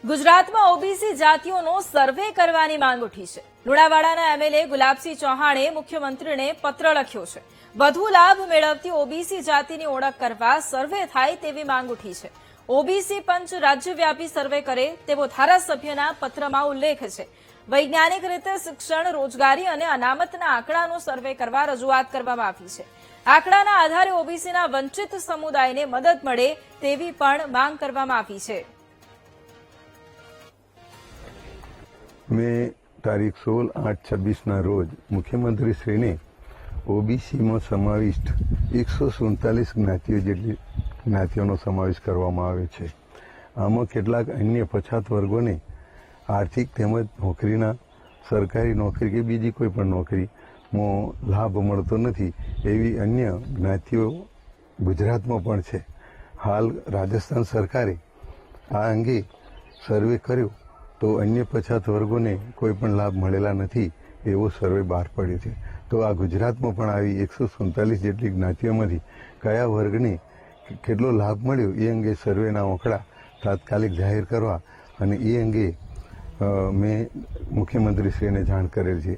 ગુજરાતમાં ઓબીસી જાતિઓનો સર્વે કરવાની માંગ ઉઠી છે। લુણાવાડાના એમએલએ ગુલાબસિંહ ચૌહાણે મુખ્યમંત્રીને પત્ર લખ્યો છે। વધુ લાભ મેળવતી ઓબીસી જાતિની ઓળખ કરવા સર્વે થાય તેવી માંગ ઉઠી છે। ઓબીસી પંચ રાજ્યવ્યાપી સર્વે કરે તેવો ધારાસભ્યના પત્રમાં ઉલ્લેખ છે। વૈજ્ઞાનિક રીતે શિક્ષણ, રોજગારી અને અનામતના આંકડાનો સર્વે કરવા રજૂઆત કરવામાં આવી છે। આંકડાના આધારે ઓબીસીના વંચિત સમુદાયને મદદ મળે તેવી પણ માંગ કરવામાં આવી છે। મેં તારીખ 16/8/26 રોજ મુખ્યમંત્રીશ્રીને ઓબીસીમાં સમાવિષ્ટ 147 જ્ઞાતિઓ જેટલી જ્ઞાતિઓનો સમાવેશ કરવામાં આવ્યો છે। આમાં કેટલાક અન્ય પછાત વર્ગોને આર્થિક તેમજ નોકરીના, સરકારી નોકરી કે બીજી કોઈ પણ નોકરીમાં લાભ મળતો નથી એવી અન્ય જ્ઞાતિઓ ગુજરાતમાં પણ છે। હાલ રાજસ્થાન સરકારે આ અંગે સર્વે કર્યો તો અન્ય પછાત વર્ગોને કોઈ પણ લાભ મળેલા નથી એવો સર્વે બહાર પડ્યો છે। તો આ ગુજરાતમાં પણ આવી 147 જેટલી જ્ઞાતિઓમાંથી કયા વર્ગને કેટલો લાભ મળ્યો એ અંગે સર્વેના આંકડા તાત્કાલિક જાહેર કરવા અને એ અંગે મેં મુખ્યમંત્રીશ્રીને જાણ કરેલ છે।